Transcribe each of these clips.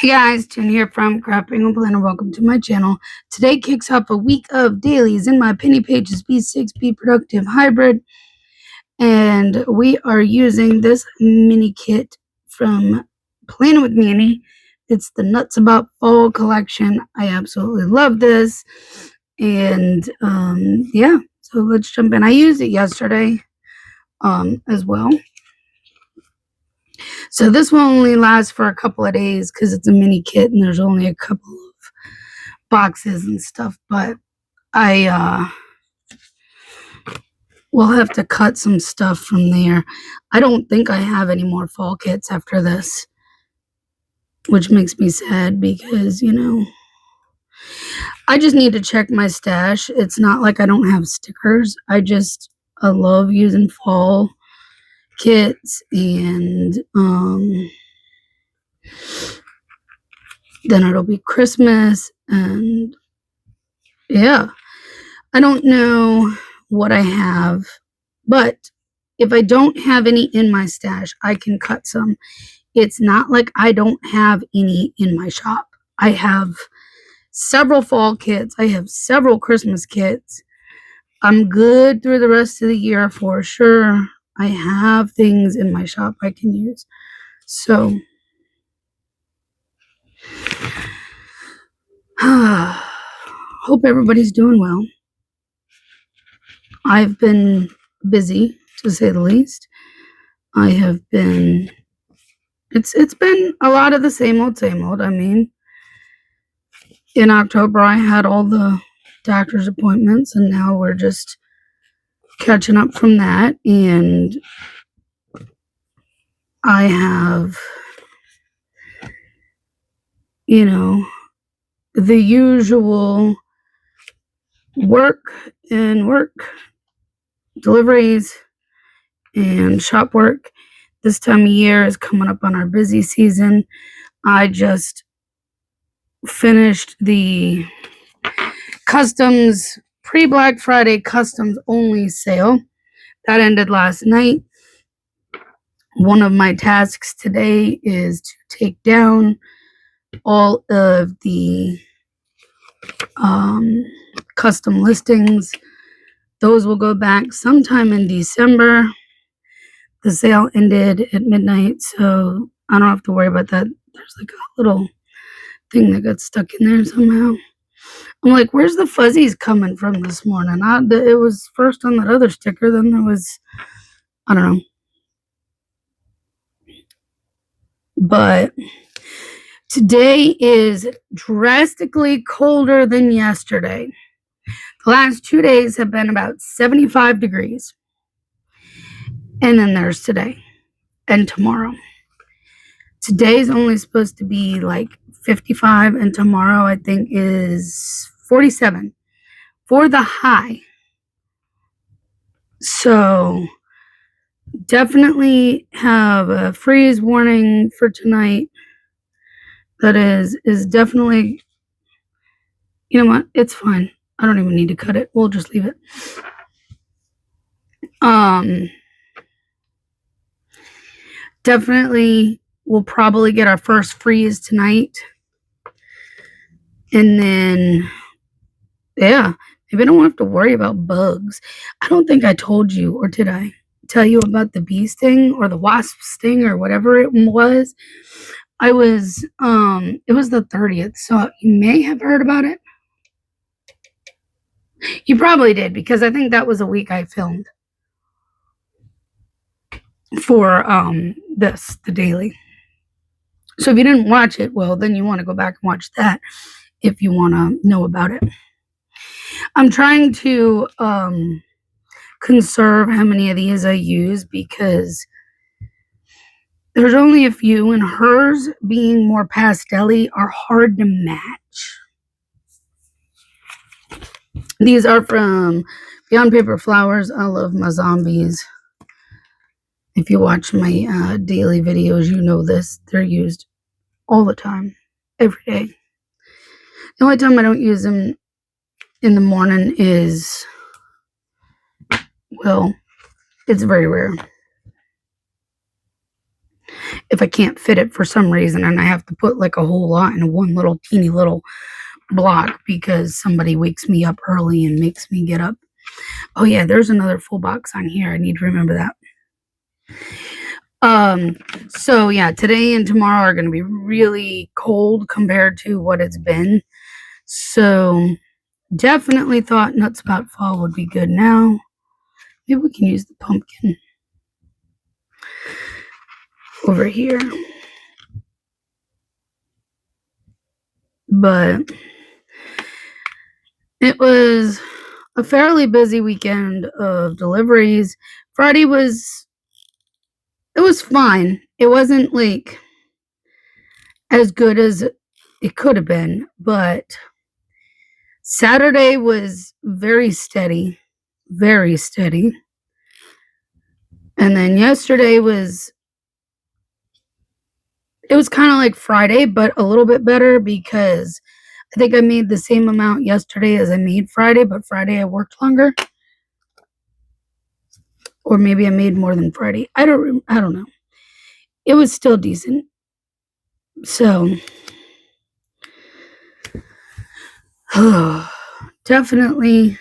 Hey guys, Jen here from Cheerful Planner. Welcome to my channel. Today kicks off a week of dailies in my Penny Pages B6 Be Productive Hybrid. And we are using this mini kit from Planning with Manny. It's the Nuts About Fall collection. I absolutely love this. And yeah, so let's jump in. I used it yesterday as well. So this will only last for a couple of days because it's a mini kit and there's only a couple of boxes and stuff, but I will have to cut some stuff from there. I don't think I have any more fall kits after this, which makes me sad because, I just need to check my stash. It's not like I don't have stickers. I love using fall kits, and then it'll be Christmas, and yeah, I don't know what I have, but if I don't have any in my stash, I can cut some. It's not like I don't have any in my shop. I have several fall kits. I have several Christmas kits. I'm good through the rest of the year for sure. I have things in my shop I can use. So, hope everybody's doing well. I've been busy, to say the least. I have been, it's been a lot of the same old. I mean, in October, I had all the doctor's appointments, and now we're just catching up from that. And I have, the usual work, deliveries, and shop work. This time of year is coming up on our busy season. I just finished the customs pre-Black Friday customs only sale that ended last night. One of my tasks today is to take down all of the custom listings. Those will go back sometime in December. The sale ended at midnight, so I don't have to worry about that. There's like a little thing that got stuck in there somehow. I'm like, where's the fuzzies coming from this morning? It was first on that other sticker, then there was, I don't know. But today is drastically colder than yesterday. The last 2 days have been about 75 degrees. And then there's today and tomorrow. Today's only supposed to be like 55, and tomorrow I think is 47 for the high. So definitely have a freeze warning for tonight. That is definitely, you know what? It's fine. I don't even need to cut it. We'll just leave it. Definitely we'll probably get our first freeze tonight. And then, yeah, maybe I don't have to worry about bugs. I don't think I told you, or did I tell you about the bee sting or the wasp sting or whatever it was? It was the 30th, so you may have heard about it. You probably did, because I think that was a week I filmed for the daily. So if you didn't watch it, well, then you want to go back and watch that if you want to know about it. I'm trying to conserve how many of these I use because there's only a few, and hers being more pastel-y are hard to match. These are from Beyond Paper Flowers. I love my zombies. If you watch my daily videos, you know this. They're used all the time, every day. The only time I don't use them in the morning is, well, it's very rare. if I can't fit it for some reason and I have to put like a whole lot in one little teeny little block because somebody wakes me up early and makes me get up. Oh yeah, there's another full box on here. I need to remember that. So yeah, today and tomorrow are going to be really cold compared to what it's been. So definitely thought Nuts About Fall would be good now. Maybe we can use the pumpkin over here. But it was a fairly busy weekend of deliveries. Friday was fine. It wasn't like as good as it could have been, but Saturday was very steady, very steady. And then yesterday was kind of like Friday, but a little bit better because I think I made the same amount yesterday as I made Friday, but Friday I worked longer. Or maybe I made more than Friday. I don't know. It was still decent. So definitely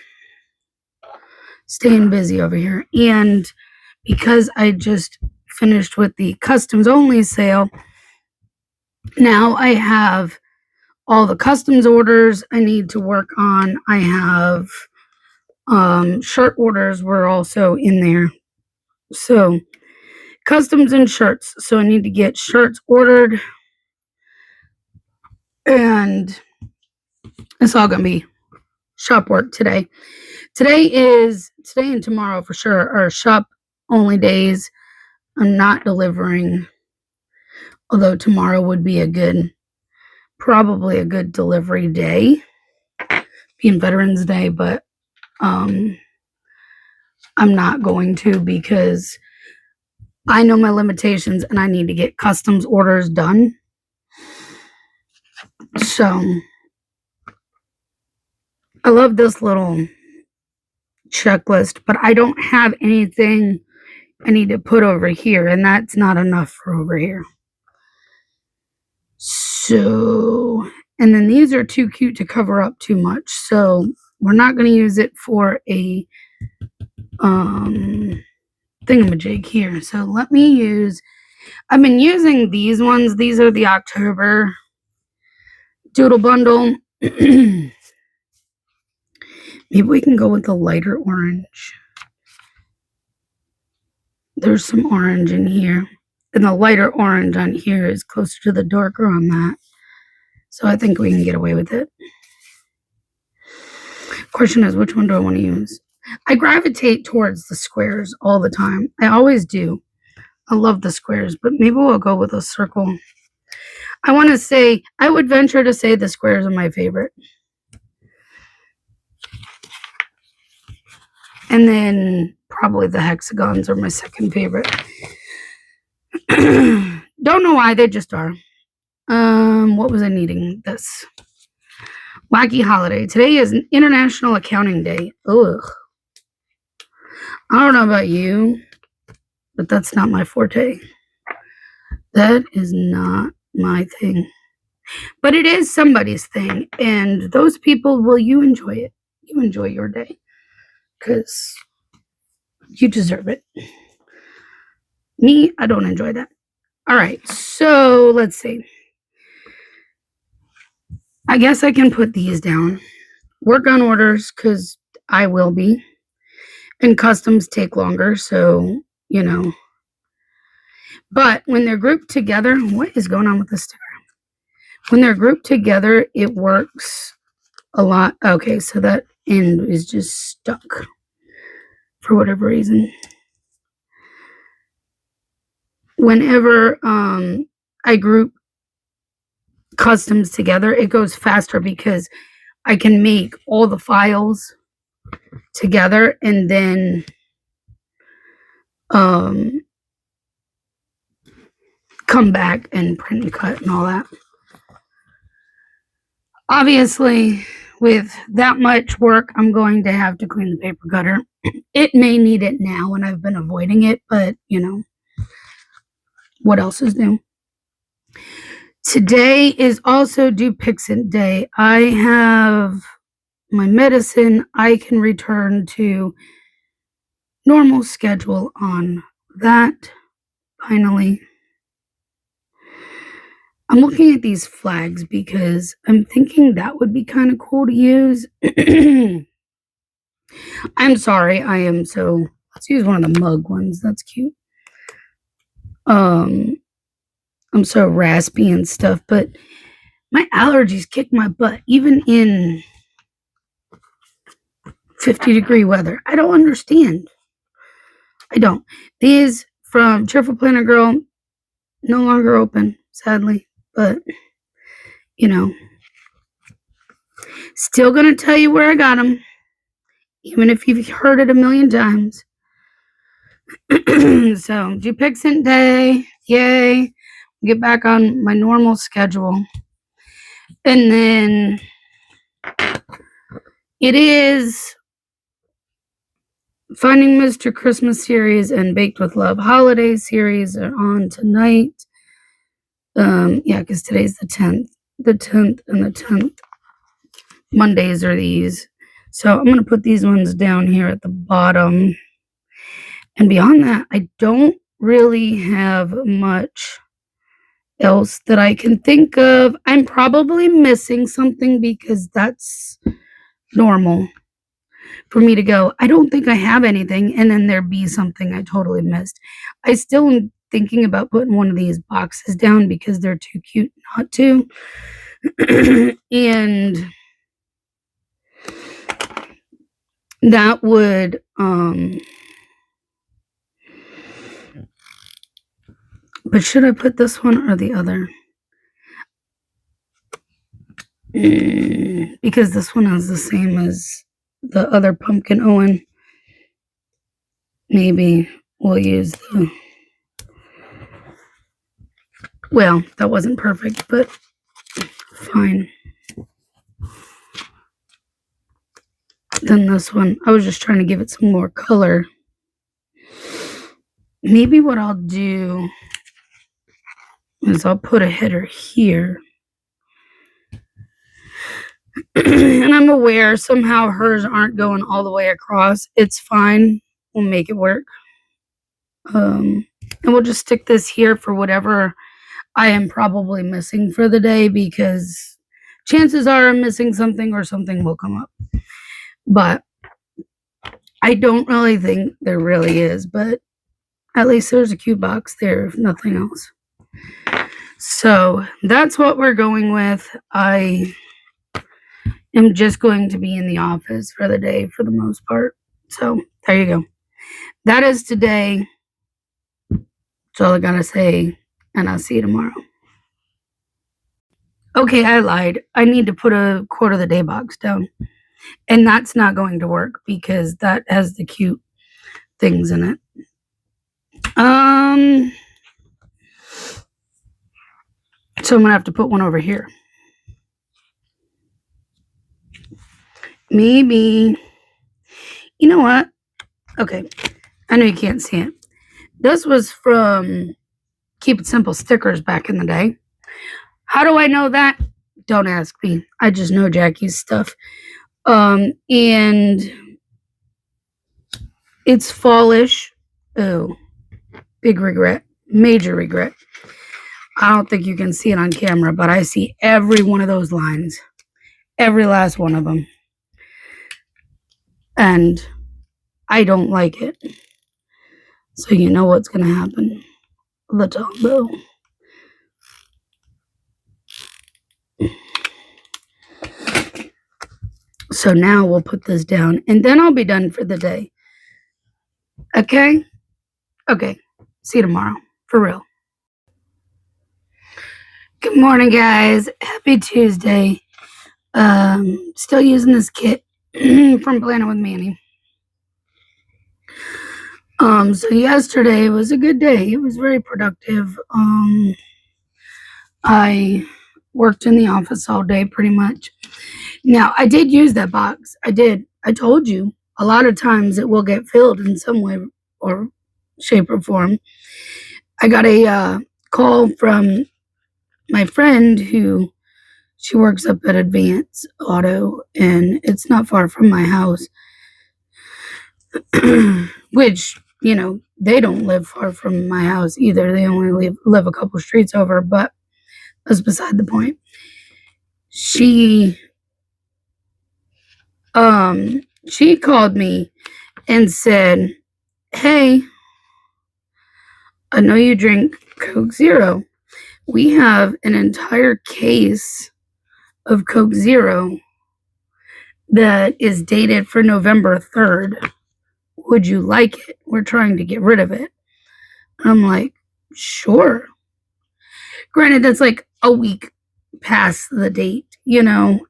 staying busy over here. And because I just finished with the customs only sale, now I have all the customs orders I need to work on. I have shirt orders were also in there. So customs and shirts. So I need to get shirts ordered. And it's all going to be shop work today. Today and tomorrow for sure are shop only days. I'm not delivering. Although tomorrow would be probably a good delivery day, being Veterans Day, but I'm not going to because I know my limitations and I need to get customs orders done. So I love this little checklist, but I don't have anything I need to put over here, and that's not enough for over here. So, and then these are too cute to cover up too much, so we're not going to use it for a thingamajig here. So let me use, I've been using these ones. These are the October Doodle Bundle. Maybe we can go with the lighter orange. There's some orange in here. And the lighter orange on here is closer to the darker on that. So I think we can get away with it. Question is, which one do I want to use? I gravitate towards the squares all the time. I always do. I love the squares, but maybe we'll go with a circle. I want to say, I would venture to say the squares are my favorite. And then probably the hexagons are my second favorite. Don't know why, they just are. What was I needing? This. Wacky holiday. Today is an International Accounting Day. Ugh. I don't know about you, but that's not my forte. That is not my thing. But it is somebody's thing, and those people, will you enjoy it? You enjoy your day, because you deserve it. Me, I don't enjoy that. All right, so let's see. I guess I can put these down. Work on orders, because I will be. And customs take longer, so, you know. But when they're grouped together, what is going on with this sticker? When they're grouped together, it works a lot. Okay, so that end is just stuck for whatever reason. Whenever I group customs together, it goes faster because I can make all the files together and then come back and print and cut and all that. Obviously, with that much work, I'm going to have to clean the paper cutter. It may need it now, and I've been avoiding it, but, you know, What else is new? Today is also Dupixent Day. I have my medicine. I can return to normal schedule on that. Finally, I'm looking at these flags because I'm thinking that would be kind of cool to use. I'm sorry, let's use one of the mug ones. That's cute. I'm so raspy and stuff, but my allergies kick my butt, even in 50-degree weather. I don't understand. I don't. These from Cheerful Planner Girl, no longer open, sadly, but still gonna tell you where I got them, even if you've heard it a million times. So, Dupixent Day, yay! Get back on my normal schedule, and then it is Finding Mr. Christmas series and Baked with Love holiday series are on tonight. Yeah, because today's the 10th. The 10th and the 10th. Mondays are these. So I'm going to put these ones down here at the bottom. And beyond that, I don't really have much else that I can think of. I'm probably missing something because that's normal for me to go, I don't think I have anything, and then there be something I totally missed. I still am thinking about putting one of these boxes down because they're too cute not to. And that would but should I put this one or the other? Because this one is the same as the other Pumpkin Owen. Maybe we'll use the... Well, that wasn't perfect, but fine. Then this one, I was just trying to give it some more color. Maybe what I'll do is I'll put a header here. And I'm aware somehow hers aren't going all the way across. It's fine. We'll make it work. And we'll just stick this here for whatever I am probably missing for the day, because chances are I'm missing something or something will come up. But I don't really think there really is, but at least there's a cute box there, if nothing else. So that's what we're going with. I am just going to be in the office for the day for the most part. So there you go. That is today. That's all I gotta say, and I'll see you tomorrow. Okay, I lied. I need to put a quote of the day box down. And that's not going to work because that has the cute things in it. So I'm gonna have to put one over here. Maybe, you know what? Okay, I know you can't see it. This was from Keep It Simple stickers back in the day. How do I know that? Don't ask me. I just know Jackie's stuff. And it's fallish. Oh, big regret. Major regret. I don't think you can see it on camera, but I see every one of those lines. Every last one of them. And I don't like it. So you know what's going to happen. The top though. So now we'll put this down and then I'll be done for the day. Okay? Okay. See you tomorrow. For real. Good morning, guys. Happy Tuesday. Still using this kit from Planning with Manny. So yesterday was a good day. It was very productive. I worked in the office all day pretty much. Now, I did use that box. I did. I told you a lot of times it will get filled in some way or shape or form. I got a call from my friend who she works up at Advance Auto, and it's not far from my house, which, they don't live far from my house either. They only live a couple streets over, but that's beside the point. She called me and said, "Hey, I know you drink Coke Zero. We have an entire case of Coke Zero that is dated for November 3rd. Would you like it? We're trying to get rid of it." I'm like, "Sure." Granted, that's like a week past the date,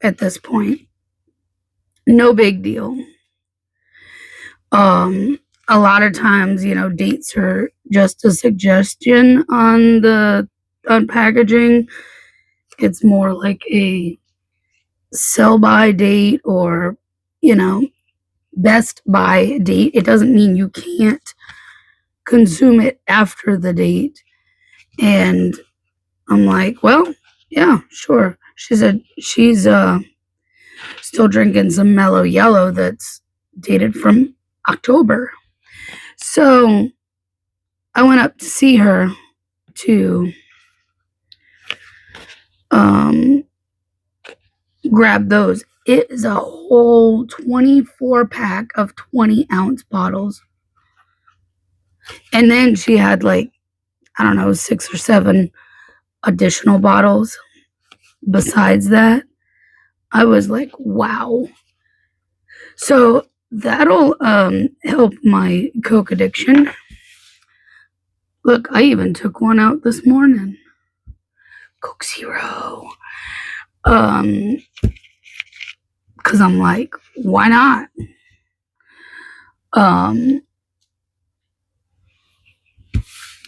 at this point. No big deal. A lot of times, dates are just a suggestion on packaging. It's more like a sell by date or, best by date. It doesn't mean you can't consume it after the date. And I'm like, "Well, yeah, sure." She said she's still drinking some Mellow Yellow that's dated from October. So I went up to see her to grab those. It is a whole 24 pack of 20-ounce bottles. And then she had 6 or 7 additional bottles besides that. I was like, wow. So that'll help my Coke addiction. Look, I even took one out this morning. Coke Zero. Because I'm like, why not?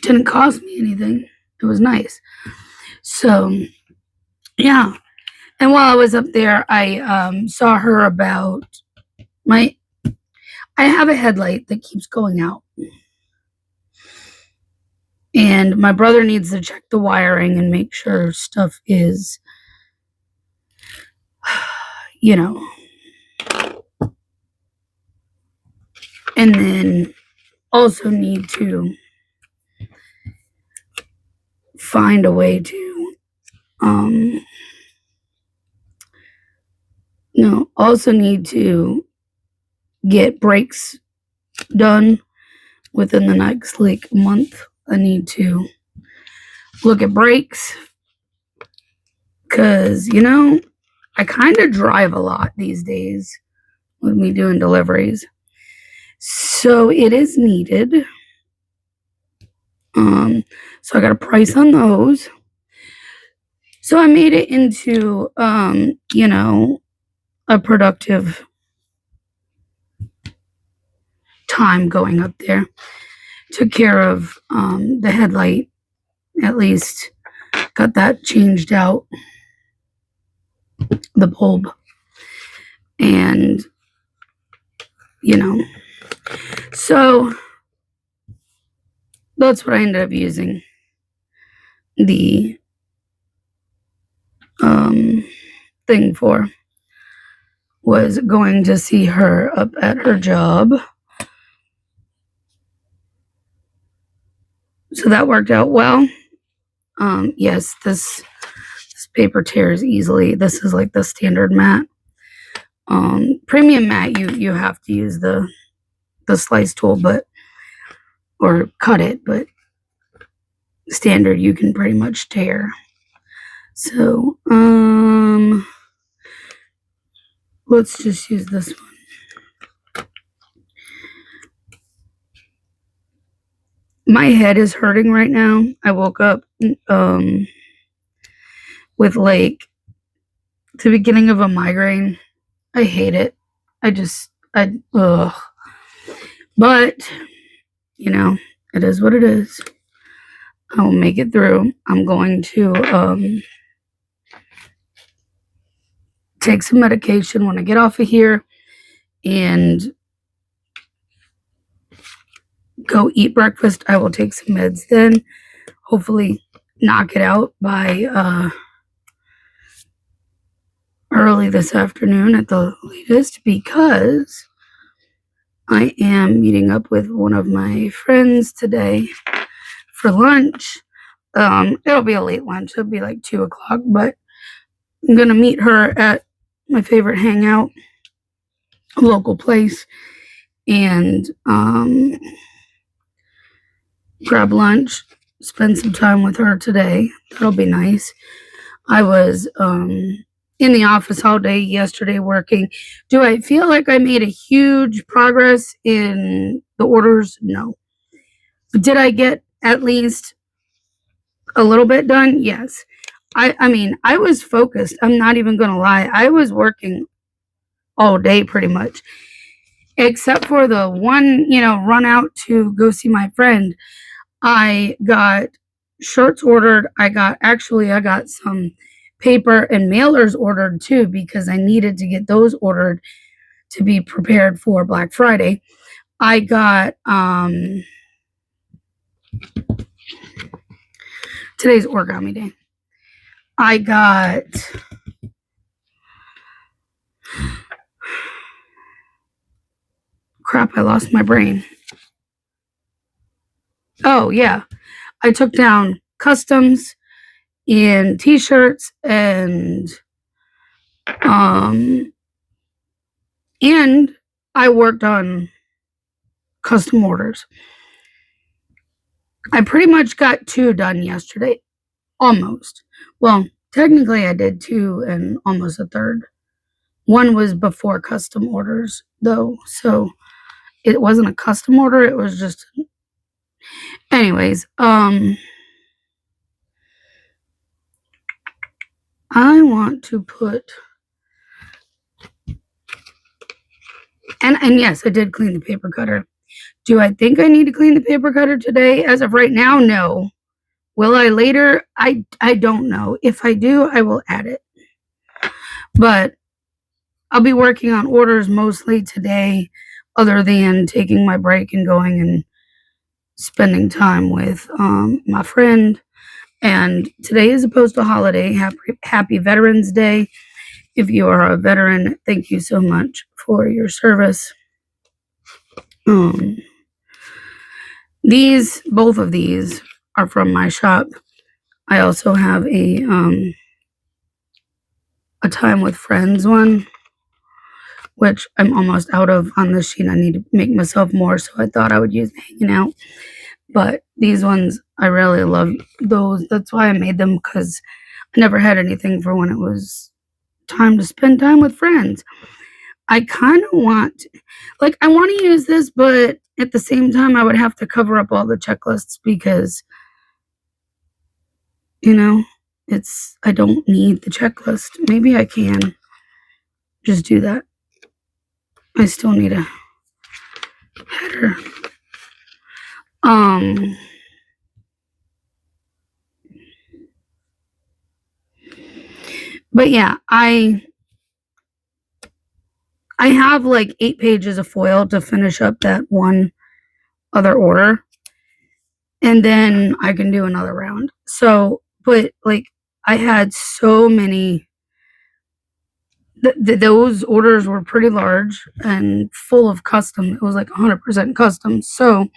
Didn't cost me anything. It was nice. So, yeah. And while I was up there, I saw her about I have a headlight that keeps going out. And my brother needs to check the wiring and make sure stuff is, and then also need to find a way to, also need to get brakes done within the next month. I need to look at brakes because, I kind of drive a lot these days with me doing deliveries. So it is needed. So I got a price on those. So I made it into, a productive time going up there. Took care of the headlight, at least got that changed out, the bulb, and so that's what I ended up using the thing for, was going to see her up at her job. So that worked out well. Yes, this paper tears easily. This is like the standard mat. Premium mat, you have to use the slice tool, or cut it, but standard you can pretty much tear. So let's just use this one. My head is hurting right now. I woke up with the beginning of a migraine. I hate it. Ugh. But, it is what it is. I will make it through. I'm going to take some medication when I get off of here and go eat breakfast. I will take some meds then. Hopefully knock it out by early this afternoon at the latest, because I am meeting up with one of my friends today for lunch. It'll be a late lunch. It'll be like 2 o'clock, but I'm going to meet her at my favorite hangout, local place, and grab lunch, spend some time with her today. That'll be nice. I was in the office all day yesterday working. Do I feel like I made a huge progress in the orders? No. But did I get at least a little bit done? Yes. I mean, I was focused. I'm not even going to lie. I was working all day pretty much, except for the one, run out to go see my friend. I got shirts ordered. I got some paper and mailers ordered too, because I needed to get those ordered to be prepared for Black Friday. I got today's origami day. I got crap, I lost my brain. Oh yeah, I took down customs in t-shirts and I worked on custom orders. I pretty much got 2 done yesterday. Almost. Well, technically I did 2 and almost a third. One was before custom orders though, so it wasn't a custom order, it was just anyways, I want to put and yes, I did clean the paper cutter. Do I think I need to clean the paper cutter today? As of right now, no. Will I later? I don't know. If I do, I will add it. But I'll be working on orders mostly today, other than taking my break and going and spending time with my friend. And today is a postal holiday. Happy Veterans Day. If you are a veteran, thank you so much for your service. Both of these are from my shop. I also have a time with friends one, which I'm almost out of on this sheet. I need to make myself more, so I thought I would use hanging out. But these ones, I really love those. That's why I made them, because I never had anything for when it was time to spend time with friends. I kind of want, I want to use this, but at the same time, I would have to cover up all the checklists because, I don't need the checklist. Maybe I can just do that. I still need a header. But yeah, I have 8 pages of foil to finish up that one other order, and then I can do another round. So, but I had so many. Those orders were pretty large and full of custom. It was 100% custom. So,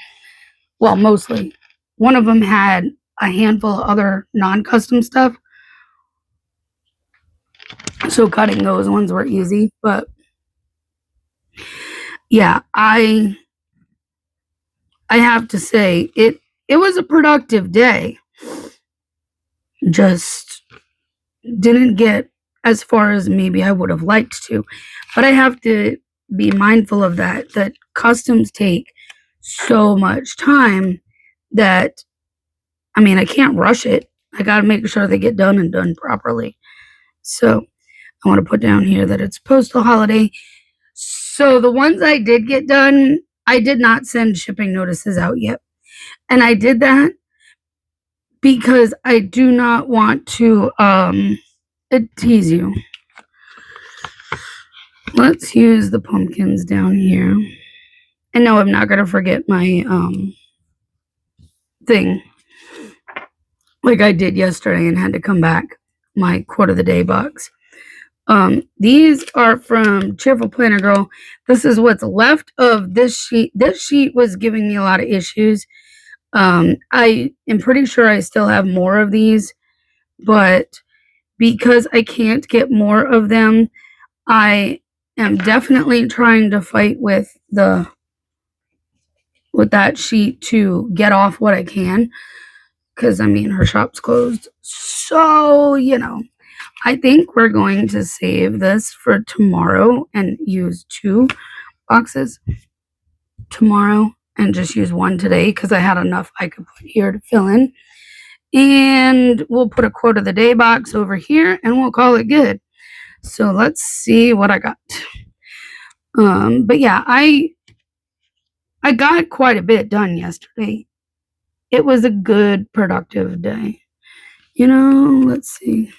well, mostly. One of them had a handful of other non-custom stuff. So cutting those ones were easy. But yeah, I have to say it was a productive day. Just didn't get as far as maybe I would have liked to. But I have to be mindful of that customs take so much time that, I can't rush it. I got to make sure they get done and done properly. So I want to put down here that it's postal holiday. So the ones I did get done, I did not send shipping notices out yet. And I did that because I do not want to tease you. Let's use the pumpkins down here. And no, I'm not going to forget my thing. like I did yesterday and had to come back my quote of the day box. These are from Cheerful Planner Girl. This is what's left of this sheet. This sheet was giving me a lot of issues. I am pretty sure I still have more of these, but because I can't get more of them, I am definitely trying to fight with that sheet to get off what I can, because I mean her shop's closed. So, I think we're going to save this for tomorrow and use 2 boxes tomorrow and just use 1 today because I had enough I could put here to fill in. And we'll put a quote of the day box over here and we'll call it good. So let's see what I got. But yeah, I got quite a bit done yesterday. It was a good, productive day. Let's see.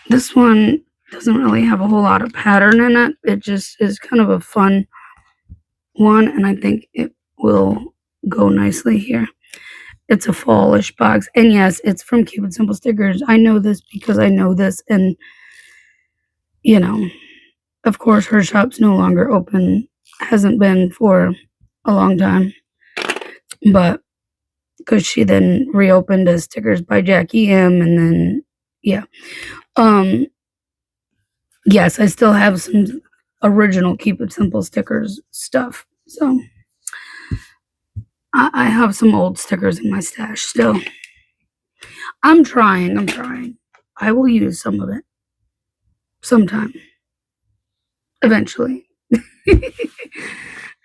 This one doesn't really have a whole lot of pattern in it. It just is kind of a fun one, and I think it will go nicely here. It's a fallish box, and yes, it's from Cupid Simple Stickers. I know this because I know this, and of course her shop's no longer open. Hasn't been for a long time, but because she then reopened as Stickers by Jackie M, and then yes, I still have some original Keep It Simple Stickers stuff. So I have some old stickers in my stash still. I'm trying. I will use some of it sometime. Eventually.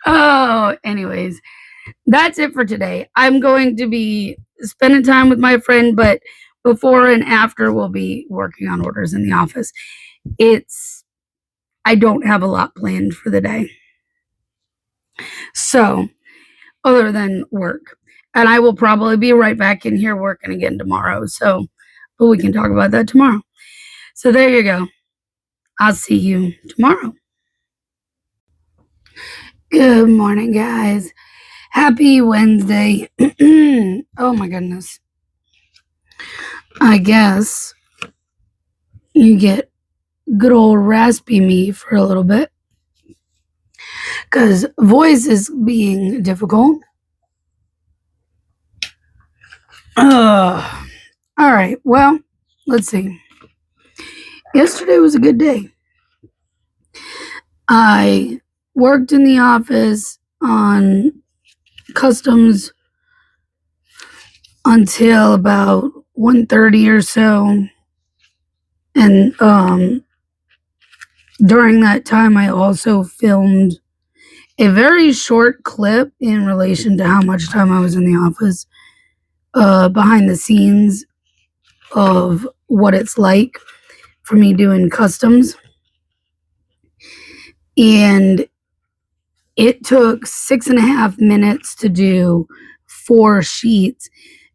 Oh, anyways, that's it for today. I'm going to be spending time with my friend, but before and after we'll be working on orders in the office. I don't have a lot planned for the day. So, other than work. And I will probably be right back in here working again tomorrow. So, but we can talk about that tomorrow. So there you go. I'll see you tomorrow. Good morning, guys. Happy Wednesday. Oh my goodness. I guess you get good old raspy me for a little bit because voice is being difficult. All right. Well, let's see. Yesterday was a good day. I worked in the office on customs until about 1:30 or so. And during that time, I also filmed a very short clip in relation to how much time I was in the office, behind the scenes of what it's like for me doing customs. And it took 6.5 minutes to do 4 sheets.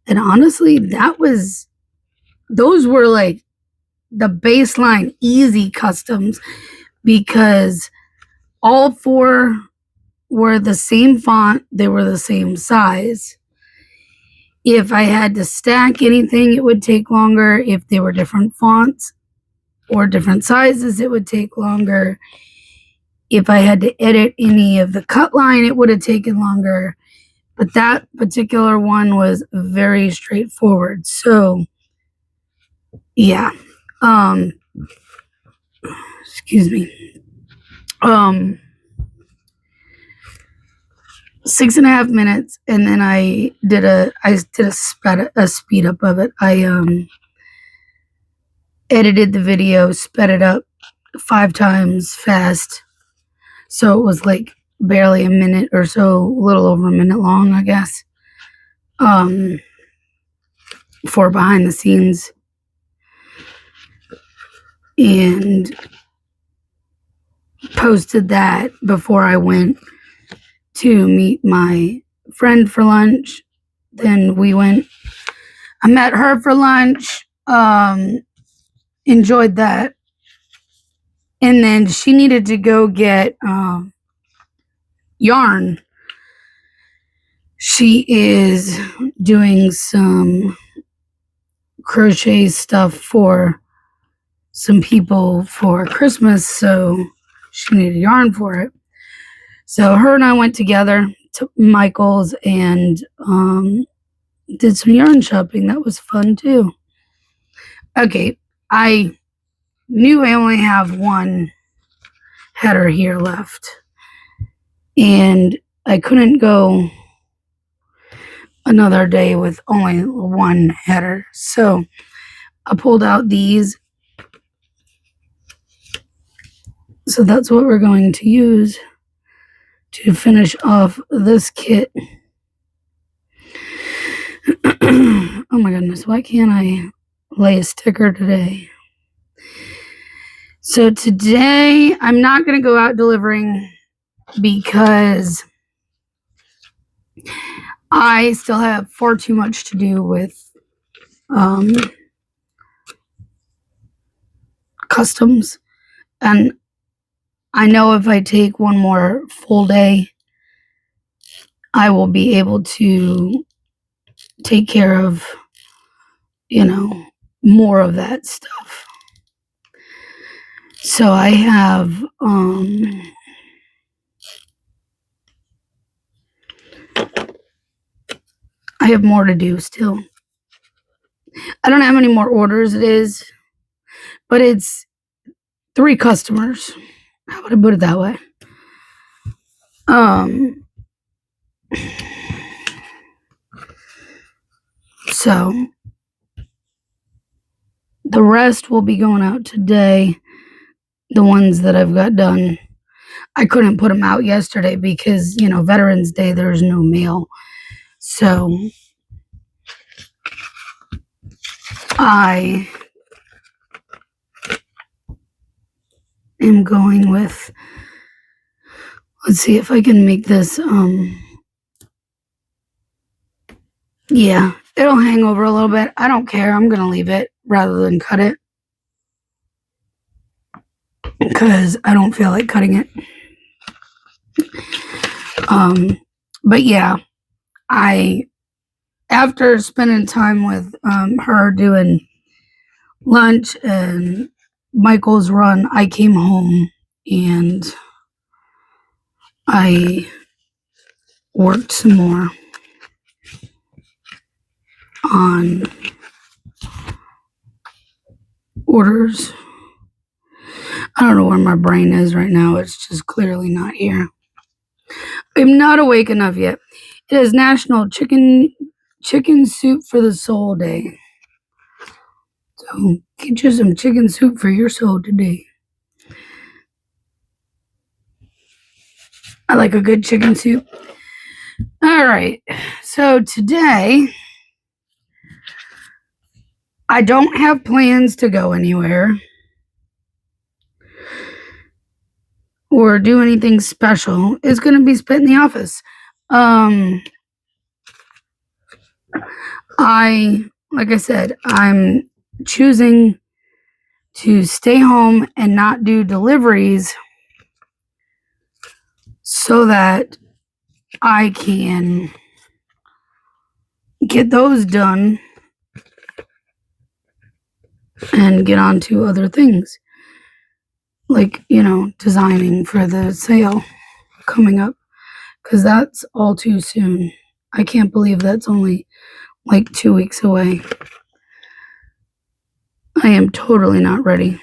And honestly, those were like the baseline easy customs because all 4 were the same font. They were the same size. If I had to stack anything, it would take longer. If they were different fonts or different sizes, it would take longer. If I had to edit any of the cut line, it would have taken longer. But that particular one was very straightforward. So, yeah. Excuse me. 6.5 minutes, and then I did a speed up of it. I edited the video, sped it up 5 times fast, so it was like barely a minute or so, a little over a minute long, I guess. For behind the scenes, and posted that before I went to meet my friend for lunch. Then I met her for lunch, enjoyed that. And then she needed to go get yarn She is doing some crochet stuff for some people for Christmas, so she needed yarn for it. So her and I went together to Michael's and did some yarn shopping. That was fun too. Okay, I knew I only have one header here left, and I couldn't go another day with only one header. So I pulled out these. So that's what we're going to use to finish off this kit. Oh my goodness, why can't I lay a sticker today? So today I'm not going to go out delivering because I still have far too much to do with customs, and I know if I take one more full day, I will be able to take care of, more of that stuff. So I have more to do still. I don't know how many more orders it is, but it's 3 customers. How would I put it that way? So the rest will be going out today. The ones that I've got done. I couldn't put them out yesterday because, Veterans Day, there's no mail. So I am going with, let's see if I can make this, yeah, it'll hang over a little bit. I don't care. I'm going to leave it rather than cut it because I don't feel like cutting it. But yeah, after spending time with her doing lunch and Michael's run, I came home and I worked some more on orders. I don't know where my brain is right now. It's just clearly not here. I'm not awake enough yet. It is National Chicken Soup for the Soul Day. So get you some chicken soup for your soul today. I like a good chicken soup. All right. So today, I don't have plans to go anywhere or do anything special. It's going to be spent in the office. Like I said, I'm choosing to stay home and not do deliveries so that I can get those done and get on to other things. Like, designing for the sale coming up. Because that's all too soon. I can't believe that's only like 2 weeks away. I am totally not ready.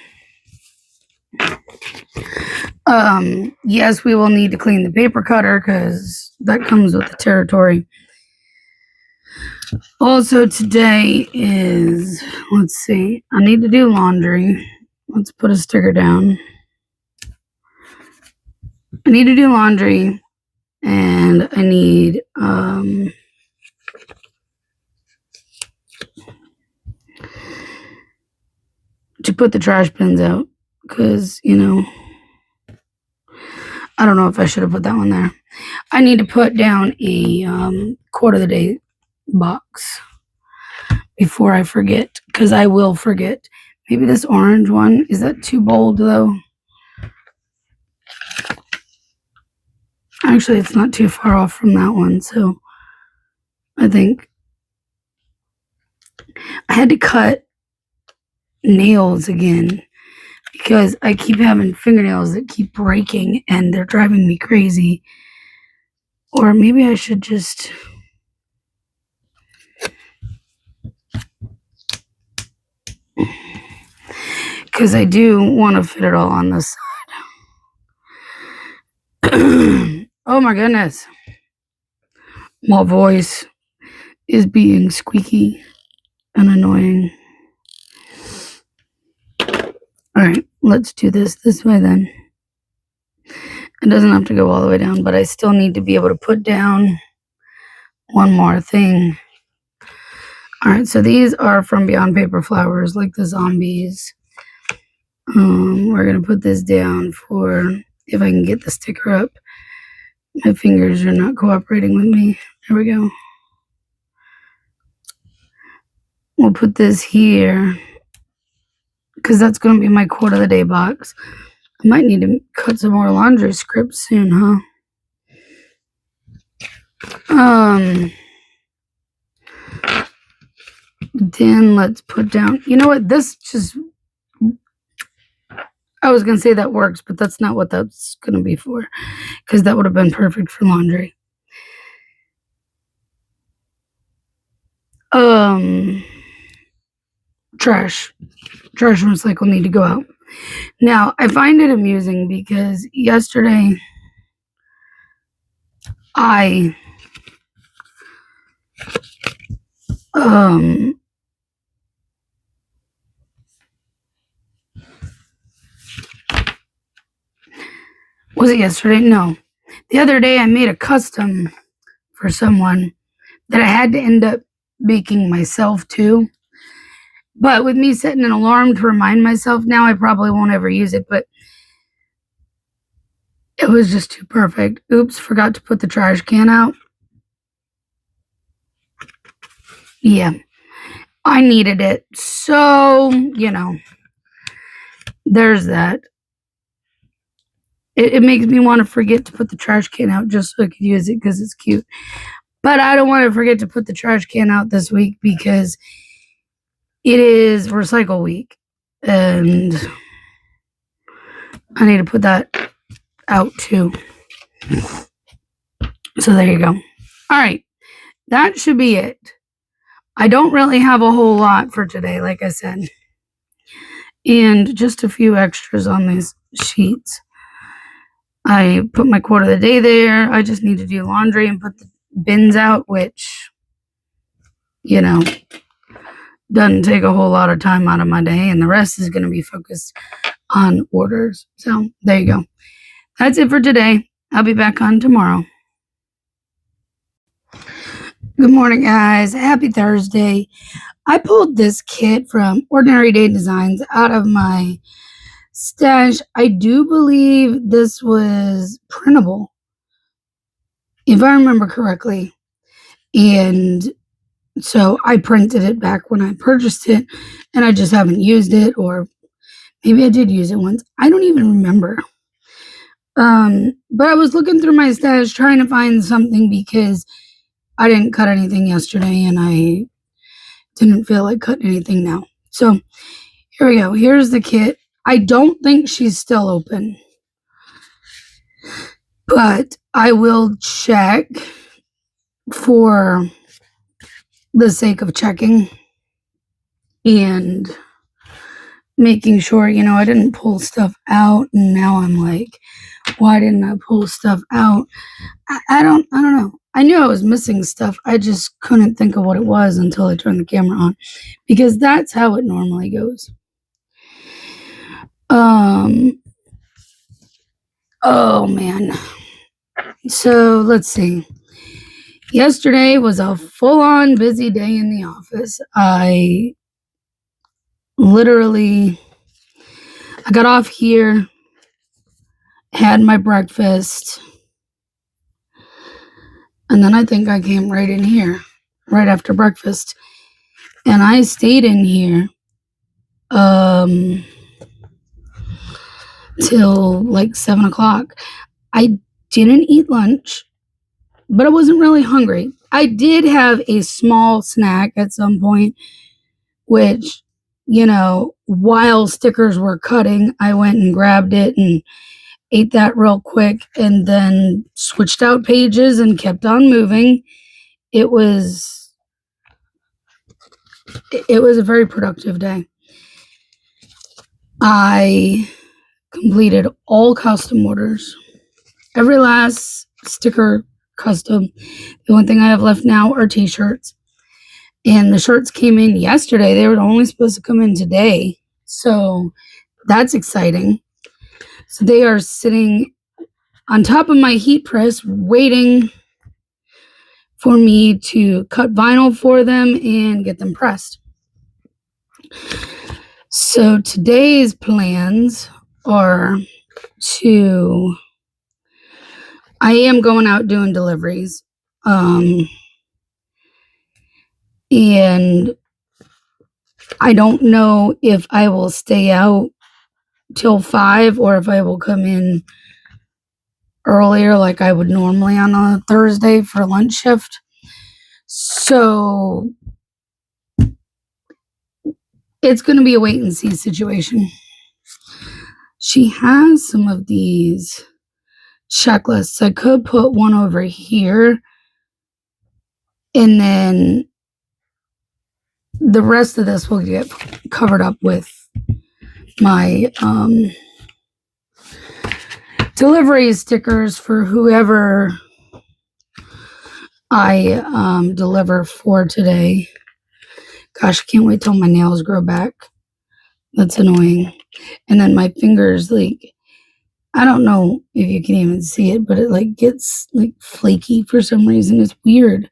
Yes, we will need to clean the paper cutter because that comes with the territory. Also, today is, let's see, I need to do laundry. Let's put a sticker down. I need to do laundry, and I need, to put the trash bins out because, I don't know if I should have put that one there. I need to put down a quote of the day box before I forget, because I will forget. Maybe this orange one, is that too bold though? Actually, it's not too far off from that one, so I think I had to cut nails again because I keep having fingernails that keep breaking and they're driving me crazy. Or maybe I should just... because I do want to fit it all on this side. Oh my goodness. My voice is being squeaky and annoying. Alright, let's do this way then. It doesn't have to go all the way down, but I still need to be able to put down one more thing. Alright, so these are from Beyond Paper Flowers, like the zombies. We're going to put this down for if I can get the sticker up. My fingers are not cooperating with me. There we go. We'll put this here because that's going to be my quote of the day box. I might need to cut some more laundry scripts soon, huh? Then let's put down, you know what, this just, I was going to say that works, but that's not what that's going to be for, because that would have been perfect for laundry. Trash and recycle need to go out. Now, I find it amusing because yesterday I was it yesterday? No. The other day I made a custom for someone that I had to end up making myself too. But with me setting an alarm to remind myself now, I probably won't ever use it, but it was just too perfect. Oops, forgot to put the trash can out. Yeah, I needed it. So, you know, there's that. It makes me want to forget to put the trash can out just so I could use it because it's cute. But I don't want to forget to put the trash can out this week because it is recycle week. And I need to put that out too. So there you go. All right. That should be it. I don't really have a whole lot for today, like I said. And just a few extras on these sheets. I put my quote of the day there. I just need to do laundry and put the bins out, which, you know, doesn't take a whole lot of time out of my day. And the rest is going to be focused on orders. So there you go. That's it for today. I'll be back on tomorrow. Good morning, guys. Happy Thursday. I pulled this kit from Ordinary Day Designs out of my stash. I do believe this was printable, if I remember correctly. And so I printed it back when I purchased it, and I just haven't used it, or maybe I did use it once. I don't even remember. But I was looking through my stash trying to find something because I didn't cut anything yesterday and I didn't feel like cutting anything now. So here we go. Here's the kit. I don't think she's still open, but I will check for the sake of checking and making sure, you know, I didn't pull stuff out and now I'm like, why didn't I pull stuff out? I don't know. I knew I was missing stuff. I just couldn't think of what it was until I turned the camera on, because that's how it normally goes. Oh man. So let's see. Yesterday was a full-on busy day in the office. I got off here, had my breakfast, and then I think I came right in here right after breakfast, and I stayed in here till like 7 o'clock. I didn't eat lunch, but I wasn't really hungry. I did have a small snack at some point, which, while stickers were cutting, I went and grabbed it and ate that real quick and then switched out pages and kept on moving. It was a very productive day. I completed all custom orders. Every last sticker custom. The only thing I have left now are t-shirts. And the shirts came in yesterday. They were only supposed to come in today. So that's exciting. So they are sitting on top of my heat press waiting for me to cut vinyl for them and get them pressed. So today's plans are I am going out doing deliveries. And I don't know if I will stay out till 5 or if I will come in earlier like I would normally on a Thursday for lunch shift. So it's going to be a wait and see situation. She has some of these checklists. I could put one over here and then the rest of this will get covered up with my delivery stickers for whoever I deliver for today. Gosh, I can't wait till my nails grow back. That's annoying. And then my fingers, I don't know if you can even see it, but it gets flaky for some reason. It's weird.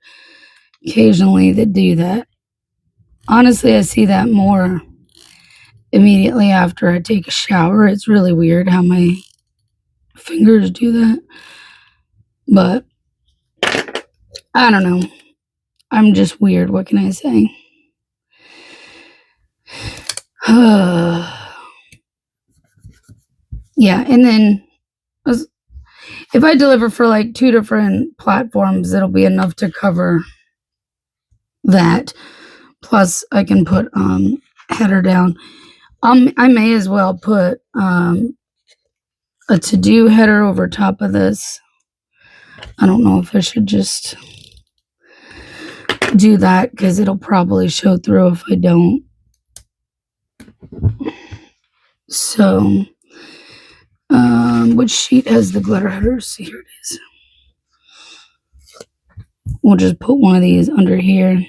Occasionally they do that. Honestly, I see that more immediately after I take a shower. It's really weird how my fingers do that. But I don't know. I'm just weird. What can I say? Yeah, and then if I deliver for 2 different platforms, it'll be enough to cover that. Plus, I can put header down. I may as well put a to-do header over top of this. I don't know if I should just do that because it'll probably show through if I don't. So, which sheet has the glitter headers? Here it is. We'll just put one of these under here.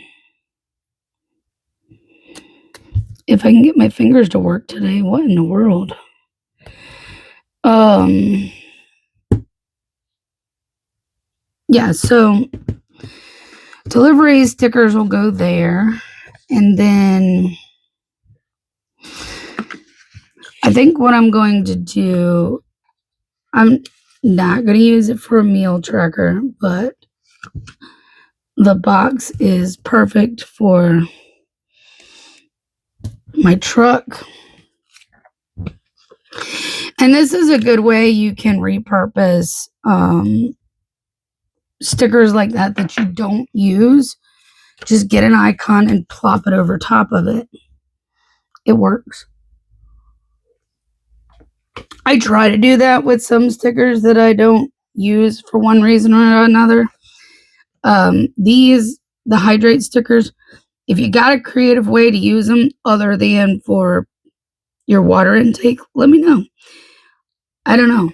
If I can get my fingers to work today, what in the world? Yeah, so delivery stickers will go there. And then I think what I'm going to do, I'm not going to use it for a meal tracker, but the box is perfect for my truck. And this is a good way you can repurpose stickers like that you don't use. Just get an icon and plop it over top of it. It works. I try to do that with some stickers that I don't use for one reason or another. The hydrate stickers, if you got a creative way to use them other than for your water intake, let me know. I don't know.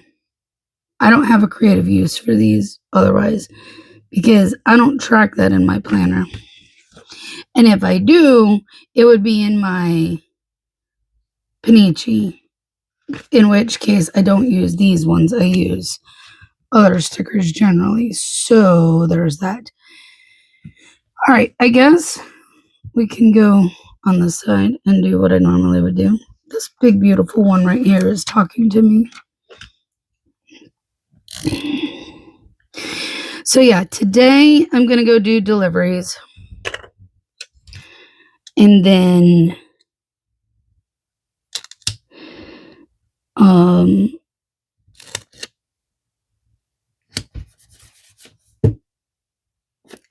I don't have a creative use for these otherwise because I don't track that in my planner. And if I do, it would be in my Panichi, in which case I don't use these ones. I use other stickers generally. So there's that. All right, I guess we can go on this side and do what I normally would do. This big, beautiful one right here is talking to me. So yeah, today I'm going to go do deliveries. And then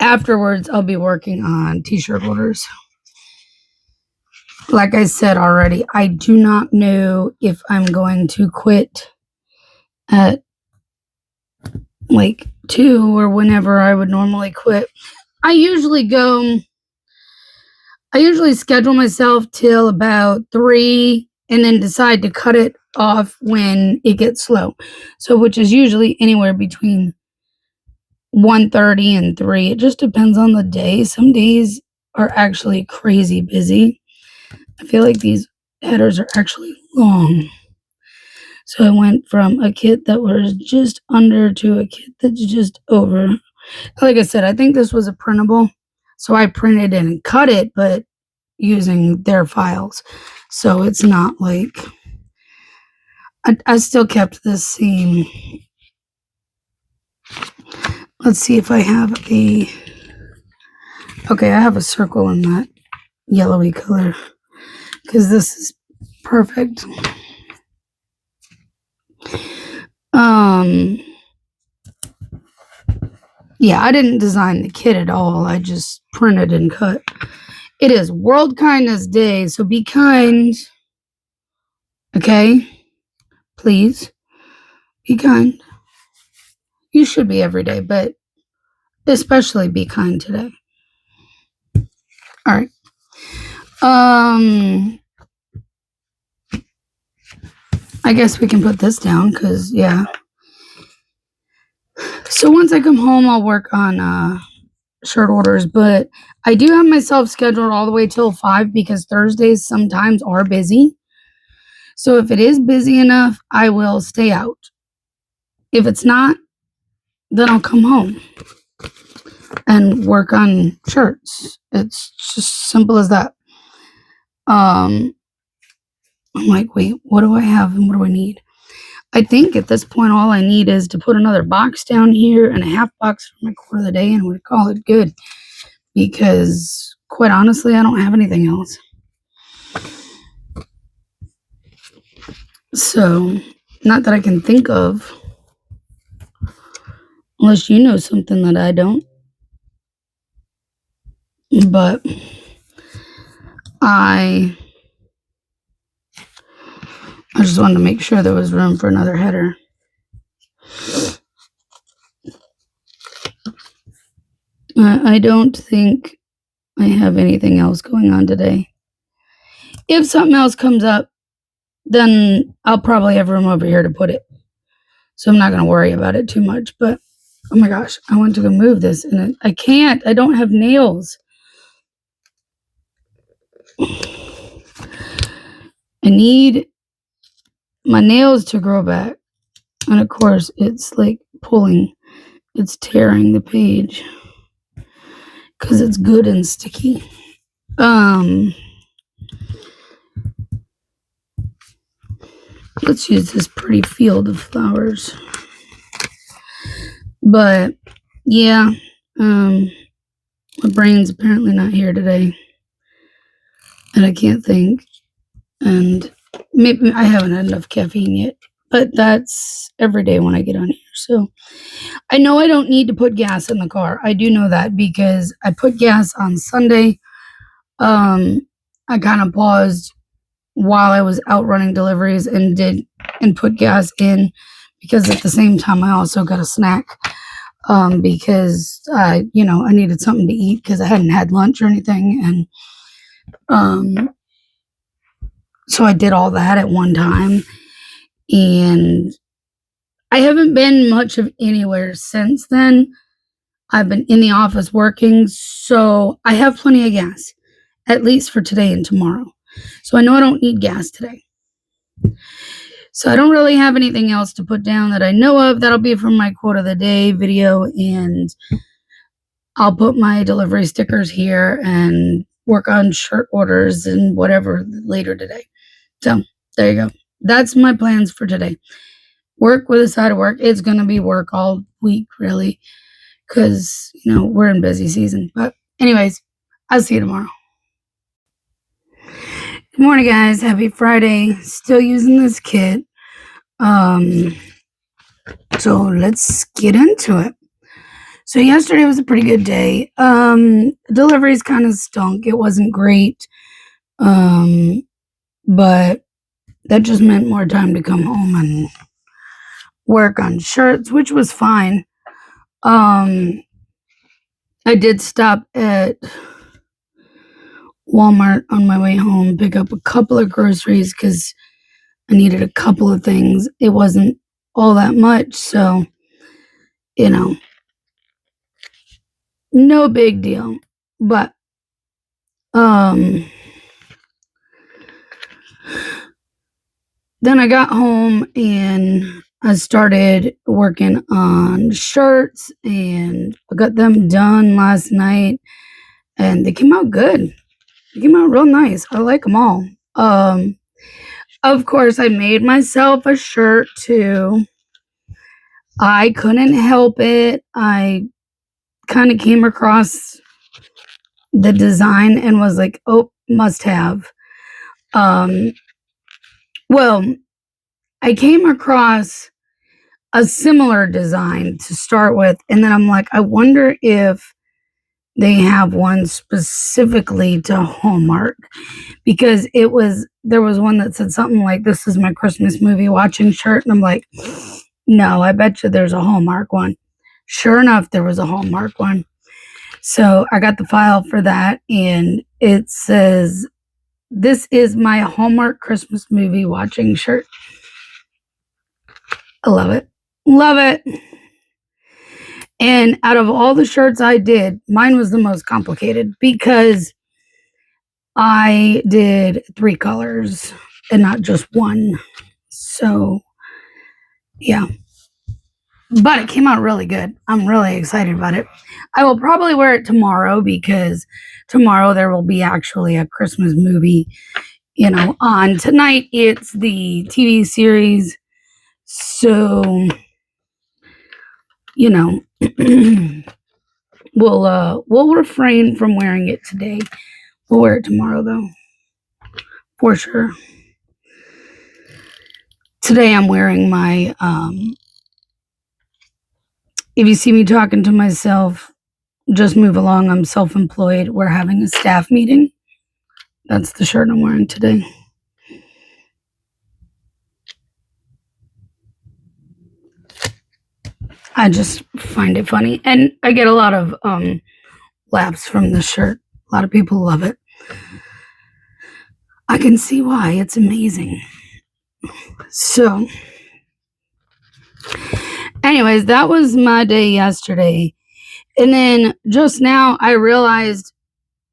afterwards, I'll be working on t-shirt orders. Like I said already, I do not know if I'm going to quit at like 2 or whenever I would normally quit. I usually schedule myself till about 3 and then decide to cut it off when it gets slow. So, which is usually anywhere between 1:30 and 3. It just depends on the day. Some days are actually crazy busy. I feel like these headers are actually long. So I went from a kit that was just under to a kit that's just over. Like I said, I think this was a printable. So I printed and cut it, but using their files. So it's not like I still kept the same. Let's see if I have okay, I have a circle in that yellowy color because this is perfect. Yeah, I didn't design the kit at all. I just printed and cut. It is World Kindness Day, so be kind. Okay? Please. Be kind. You should be every day, but especially be kind today. All right. I guess we can put this down because, yeah. So once I come home, I'll work on shirt orders, but I do have myself scheduled all the way till 5 because Thursdays sometimes are busy. So if it is busy enough, I will stay out. If it's not, then I'll come home and work on shirts. It's just simple as that. I'm like, wait, what do I have and what do I need? I think at this point, all I need is to put another box down here and a half box for my quarter of the day and we'd call it good. Because quite honestly, I don't have anything else. So, not that I can think of. Unless you know something that I don't. But I just wanted to make sure there was room for another header. I don't think I have anything else going on today. If something else comes up, then I'll probably have room over here to put it. So I'm not going to worry about it too much. But, oh my gosh, I want to go move this. And I can't. I don't have nails. I need my nails to grow back. And of course, it's like pulling. It's tearing the page. Because it's good and sticky. Let's use this pretty field of flowers. But, yeah. My brain's apparently not here today. And I can't think. And maybe I haven't had enough caffeine yet. But that's every day when I get on here. So, I know I don't need to put gas in the car. I do know that because I put gas on Sunday. I kind of paused while I was out running deliveries and put gas in because at the same time I also got a snack because I needed something to eat because I hadn't had lunch or anything, and so I did all that at one time, and I haven't been much of anywhere since then. I've been in the office working, so I have plenty of gas, at least for today and tomorrow. So I know I don't need gas today. So I don't really have anything else to put down that I know of. That'll be from my quote of the day video, and I'll put my delivery stickers here and work on shirt orders and whatever later today. So there you go. That's my plans for today. Work with a side of work. It's going to be work all week, really, because, we're in busy season. But anyways, I'll see you tomorrow. Good morning, guys. Happy Friday. Still using this kit. So let's get into it. So yesterday was a pretty good day. Deliveries kind of stunk. It wasn't great. But that just meant more time to come home and work on shirts, which was fine. I did stop at Walmart on my way home, pick up a couple of groceries because I needed a couple of things. It wasn't all that much, so, no big deal. But, then I got home and I started working on shirts and I got them done last night and they came out good. They came out real nice. I like them all. Of course, I made myself a shirt too. I couldn't help it. I kind of came across the design and was like, oh, must have. Well, I came across a similar design to start with, and then I'm like, I wonder if they have one specifically to Hallmark, because there was one that said something like, this is my Christmas movie watching shirt, and I'm like, no, I bet you there's a Hallmark one. Sure enough, there was a Hallmark one. So I got the file for that, and it says, this is my Hallmark Christmas movie watching shirt. I love it. Love it. And out of all the shirts I did, mine was the most complicated because I did 3 colors and not just one. So, yeah. But it came out really good. I'm really excited about it. I will probably wear it tomorrow because tomorrow there will be actually a Christmas movie, on. Tonight it's the TV series. So, we'll refrain from wearing it today. We'll wear it tomorrow though. For sure. Today I'm wearing my if you see me talking to myself, just move along. I'm self-employed. We're having a staff meeting. That's the shirt I'm wearing today. I just find it funny. And I get a lot of laughs from this shirt. A lot of people love it. I can see why. It's amazing. So, anyways, that was my day yesterday. And then just now I realized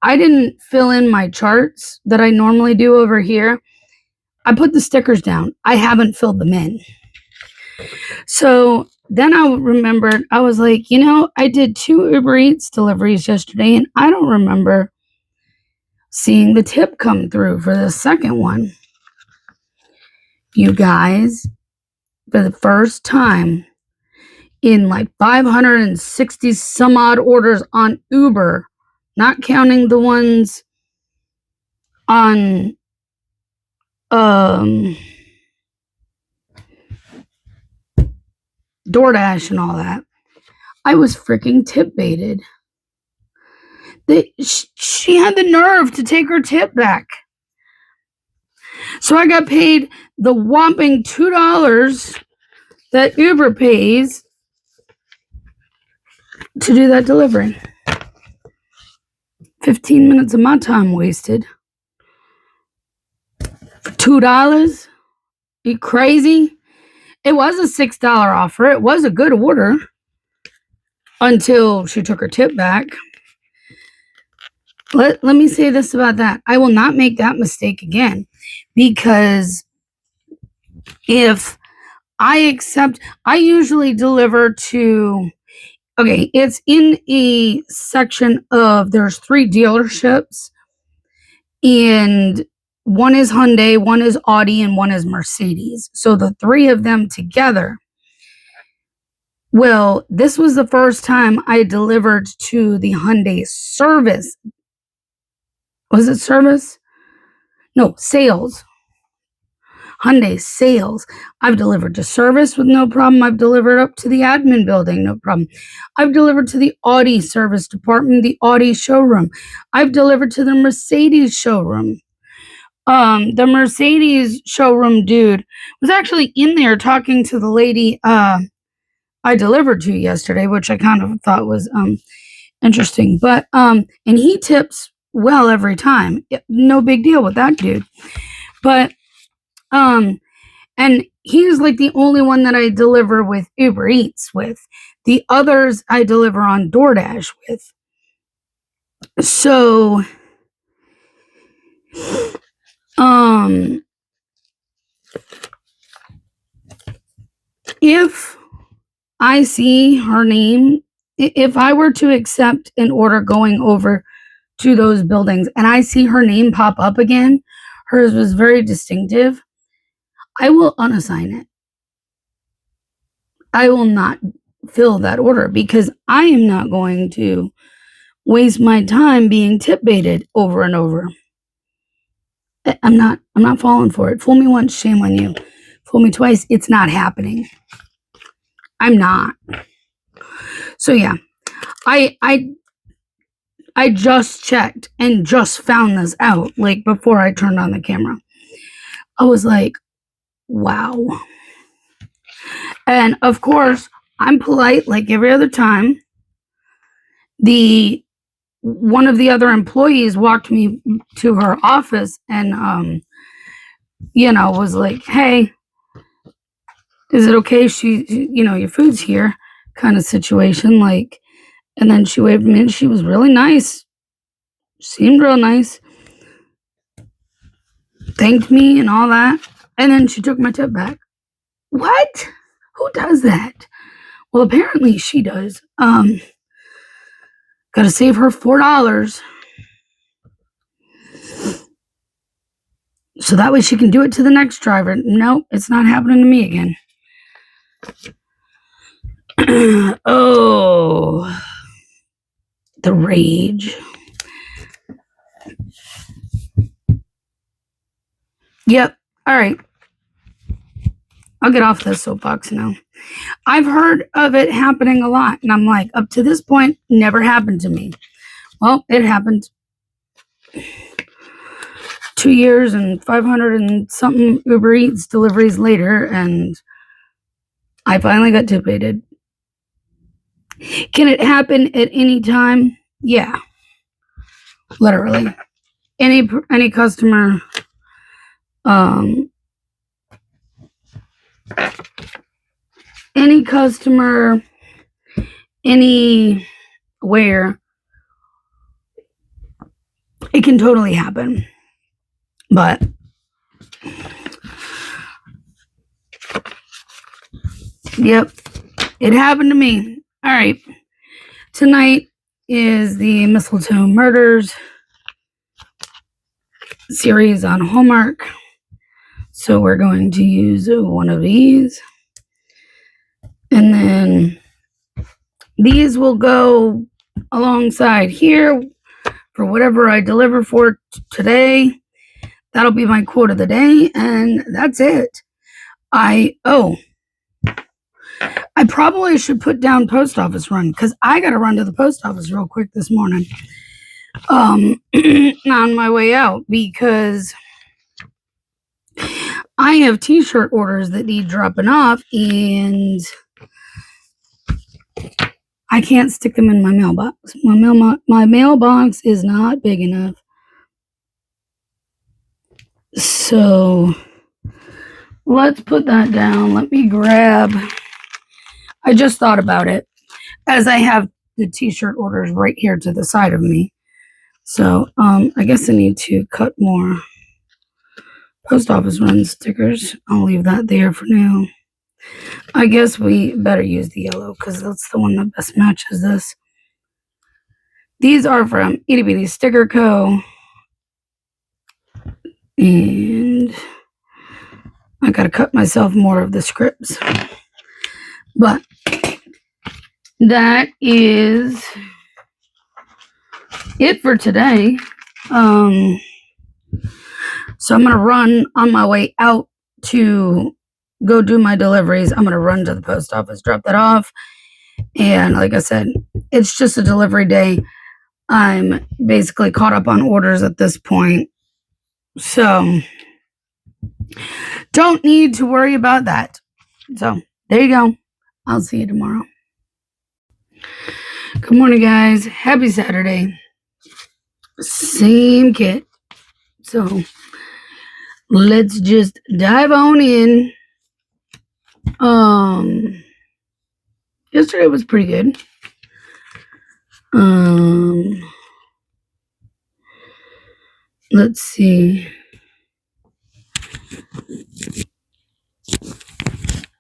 I didn't fill in my charts that I normally do over here. I put the stickers down. I haven't filled them in. So then I remembered, I was like, I did 2 Uber Eats deliveries yesterday and I don't remember seeing the tip come through for the second one. You guys, for the first time in like 560 some odd orders on Uber, not counting the ones on DoorDash and all that, I was freaking tip baited. She had the nerve to take her tip back. So I got paid the whopping $2 that Uber pays to do that delivery. 15 minutes of my time wasted. For $2? Are you crazy? It was a $6 offer. It was a good order until she took her tip back. Let me say this about that. I will not make that mistake again, because if I usually deliver to, okay, it's in a section of, there's 3 dealerships, and one is Hyundai, one is Audi, and one is Mercedes. So the 3 of them together. Well, this was the first time I delivered to the Hyundai service. Was it service? No, sales. Hyundai sales. I've delivered to service with no problem. I've delivered up to the admin building, no problem. I've delivered to the Audi service department, the Audi showroom. I've delivered to the Mercedes showroom. The Mercedes showroom dude was actually in there talking to the lady I delivered to yesterday, which I kind of thought was interesting. But and he tips well every time. No big deal with that dude. But and he's like the only one that I deliver with Uber Eats with. The others I deliver on DoorDash with. So if I see her name, if I were to accept an order going over to those buildings and I see her name pop up again, hers was very distinctive, I will unassign it. I will not fill that order because I am not going to waste my time being tip baited over and over. I'm not falling for it. Fool me once, shame on you. Fool me twice, it's not happening. I'm not. So yeah, I just checked and just found this out like before I turned on the camera. I was like, wow. And of course, I'm polite like every other time. One of the other employees walked me to her office and was like, hey, is it okay? Your food's here kind of situation. Like, and then she waved me and she was really nice. Seemed real nice. Thanked me and all that. And then she took my tip back. What? Who does that? Well, apparently she does. Gotta save her $4. So that way she can do it to the next driver. Nope, it's not happening to me again. Oh, the rage. Yep. All right. I'll get off this soapbox now. I've heard of it happening a lot, and I'm like, up to this point, never happened to me. Well, it happened. 2 years and 500 and something Uber Eats deliveries later, and I finally got tip baited. Can it happen at any time? Yeah. Literally. Any customer anywhere, it can totally happen. But yep, it happened to me. All right. Tonight is the Mistletoe Murders series on Hallmark. So we're going to use one of these. And then these will go alongside here for whatever I deliver for today. That'll be my quote of the day, and that's it. I probably should put down post office run because I got to run to the post office real quick this morning on my way out because I have t-shirt orders that need dropping off and I can't stick them in my mailbox. My mailbox is not big enough. So let's put that down. Let me grab. I just thought about it as I have the t-shirt orders right here to the side of me. So I guess I need to cut more post office run stickers. I'll leave that there for now. I guess we better use the yellow because that's the one that best matches this. These are from Itty Bitty Sticker Co. And I gotta cut myself more of the scripts. But that is it for today. So I'm gonna run on my way out to go do my deliveries. I'm going to run to the post office, drop that off. And like I said, it's just a delivery day. I'm basically caught up on orders at this point. So don't need to worry about that. So there you go. I'll see you tomorrow. Good morning, guys. Happy Saturday. Same kit. So let's just dive on in. Yesterday was pretty good. Let's see.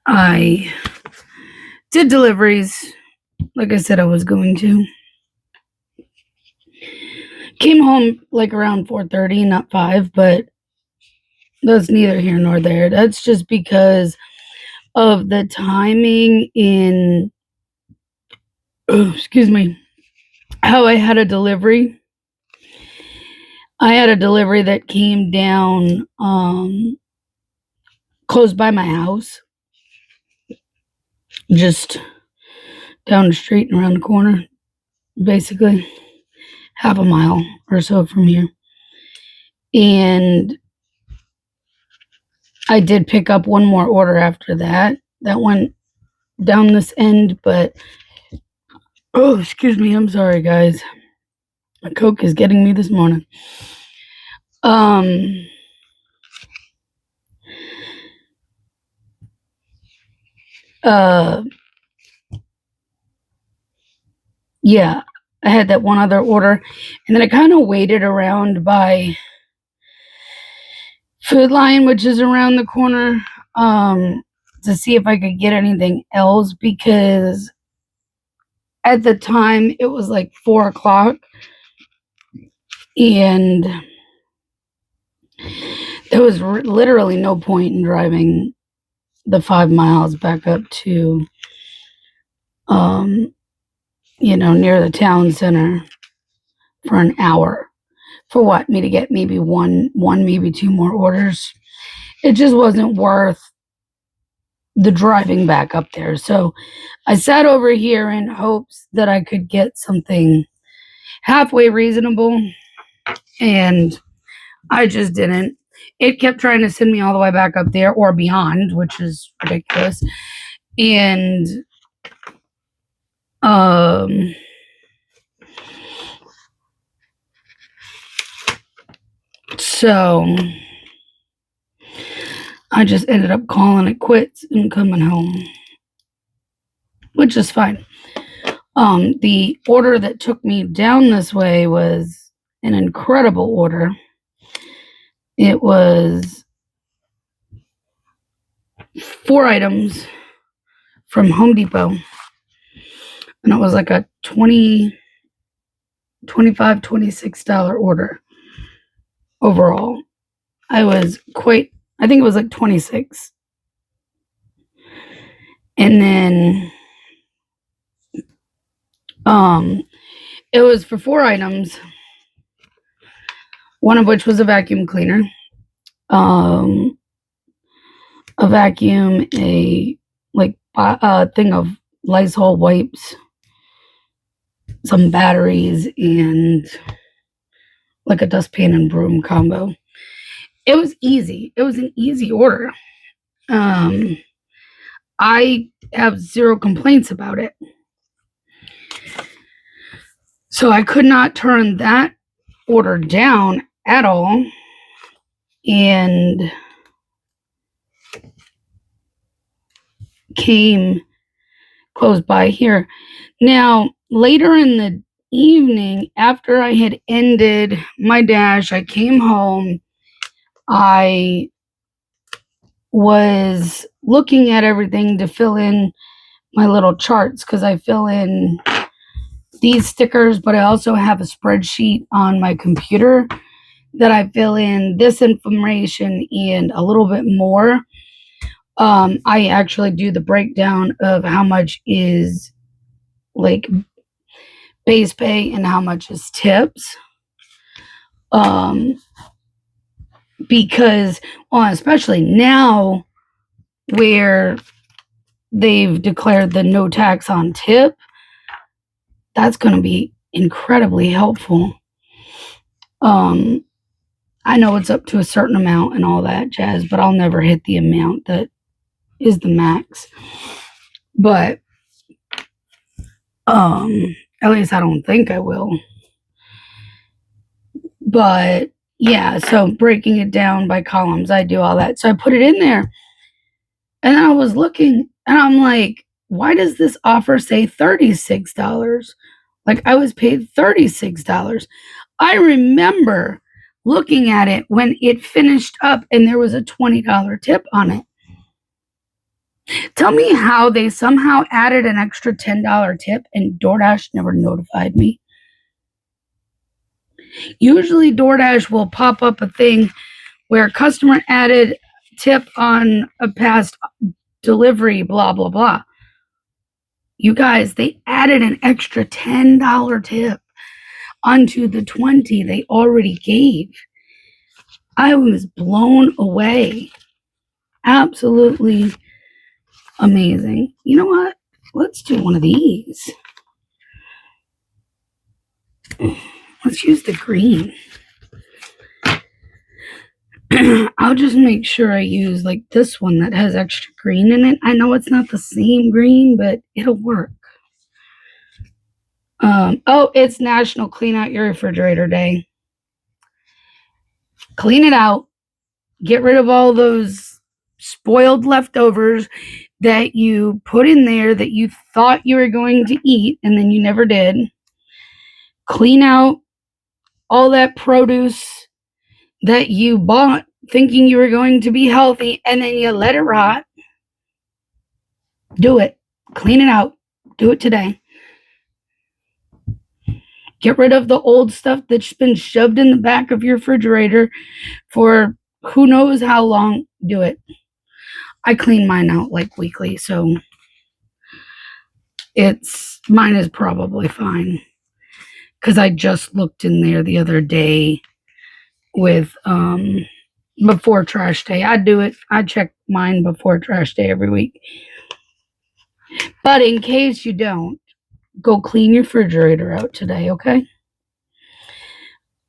I did deliveries like I said I was going to. Came home like around 4:30, not 5, but that's neither here nor there. That's just because of the timing in, excuse me, how I had a delivery. I had a delivery that came down close by my house, just down the street and around the corner, basically half a mile or so from here. And I did pick up one more order after that. That went down this end, but excuse me, I'm sorry, guys. My Coke is getting me this morning. Yeah, I had that one other order, and then I kind of waited around by Food Lion, which is around the corner, to see if I could get anything else, because at the time it was like 4 o'clock, and there was literally no point in driving the 5 miles back up to, near the town center for an hour. For what? Me to get maybe one, maybe 2 more orders? It just wasn't worth the driving back up there. So I sat over here in hopes that I could get something halfway reasonable, and I just didn't. It kept trying to send me all the way back up there or beyond, which is ridiculous. And so I just ended up calling it quits and coming home, which is fine. The order that took me down this way was an incredible order. It was 4 items from Home Depot, and it was like a $25, $26 order overall. I think it was like 26. And then it was for 4 items, one of which was a vacuum cleaner, a vacuum, a thing of Lysol wipes, some batteries, and like a dustpan and broom combo. It was easy. It was an easy order. I have 0 complaints about it. So I could not turn that order down at all. And came close by here. Now, later in the evening, after I had ended my dash, I came home. I was looking at everything to fill in my little charts, because I fill in these stickers, but I also have a spreadsheet on my computer that I fill in this information and a little bit more. I actually do the breakdown of how much is like base pay and how much is tips. because, well, especially now where they've declared the no tax on tip, that's going to be incredibly helpful. I know it's up to a certain amount and all that jazz, but I'll never hit the amount that is the max. But at least I don't think I will. But yeah, so breaking it down by columns, I do all that. So I put it in there, and I was looking, and I'm like, why does this offer say $36? Like, I was paid $36. I remember looking at it when it finished up and there was a $20 tip on it. Tell me how they somehow added an extra $10 tip and DoorDash never notified me. Usually DoorDash will pop up a thing where customer added tip on a past delivery, blah, blah, blah. You guys, they added an extra $10 tip onto the 20 they already gave. I was blown away. Absolutely amazing. You know what? Let's do one of these. Let's use the green. I'll just make sure I use like this one that has extra green in it. I know it's not the same green, but it'll work. Oh, it's National Clean Out Your Refrigerator Day. Clean it out. Get rid of all those spoiled leftovers that you put in there that you thought you were going to eat and then you never did. Clean out all that produce that you bought thinking you were going to be healthy and then you let it rot. Do it. Clean it out. Do it today. Get rid of the old stuff that's been shoved in the back of your refrigerator for who knows how long. Do it. I clean mine out like weekly, so mine is probably fine. Because I just looked in there the other day with before trash day. I do it. I check mine before trash day every week. But in case you don't, go clean your refrigerator out today, okay?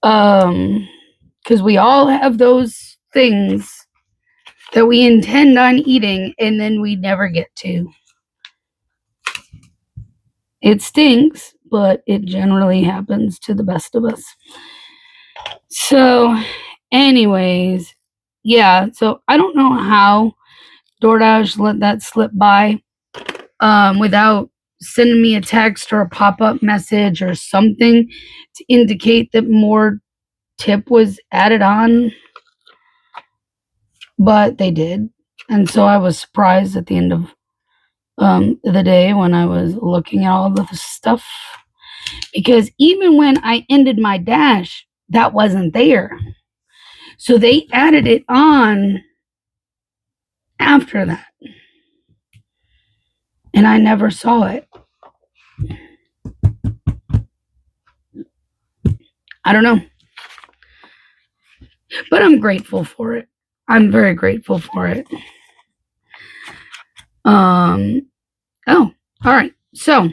Because we all have those things that we intend on eating and then we never get to. It stinks, but it generally happens to the best of us. So, anyways, yeah, so I don't know how DoorDash let that slip by without sending me a text or a pop-up message or something to indicate that more tip was added on, but they did. And so I was surprised at the end of the day when I was looking at all the stuff, because even when I ended my dash, that wasn't there. So they added it on after that. And I never saw it. I don't know. But I'm grateful for it. I'm very grateful for it. Oh, all right. So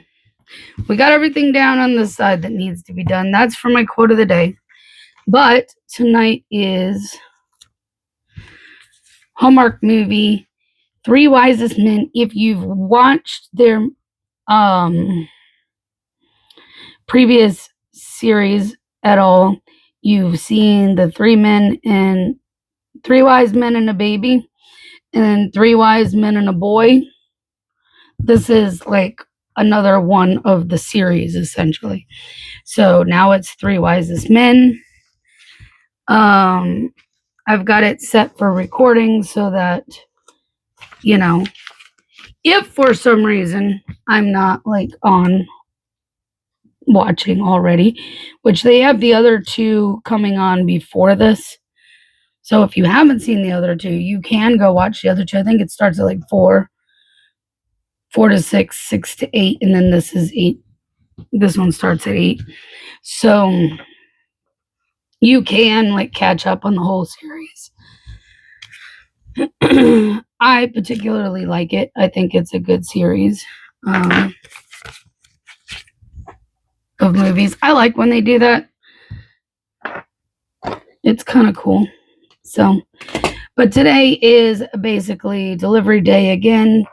we got everything down on the side that needs to be done. That's for my quote of the day. But tonight is Hallmark movie, Three Wisest Men. If you've watched their previous series at all, you've seen the Three Wise Men and a Baby, and Three Wise Men and a Boy. This is like another one of the series, essentially. So now it's Three Wisest Men. I've got it set for recording so that, you know, if for some reason I'm not like on watching already, which they have the other two coming on before this. So if you haven't seen the other two, you can go watch the other two. I think it starts at like 4 to 6, 6 to 8, and then this is 8. This one starts at 8. So you can like catch up on the whole series. I particularly like it. I think it's a good series of movies. I like when they do that. It's kind of cool. So, but today is basically delivery day again.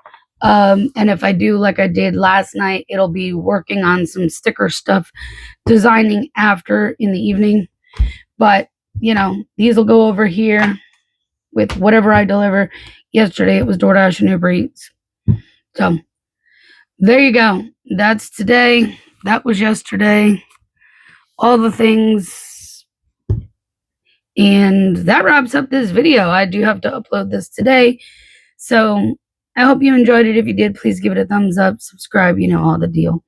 And if I do like I did last night, it'll be working on some sticker stuff, designing after in the evening. But, you know, these will go over here with whatever I deliver. Yesterday it was DoorDash and Uber Eats. So there you go. That's today. That was yesterday. All the things. And that wraps up this video. I do have to upload this today. So I hope you enjoyed it. If you did, please give it a thumbs up, subscribe, you know, all the deal.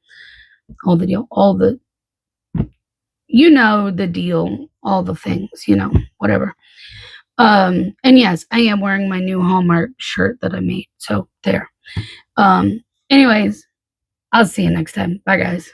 You know the deal, all the things, you know, whatever. And yes, I am wearing my new Hallmark shirt that I made. So there. Anyways, I'll see you next time. Bye guys.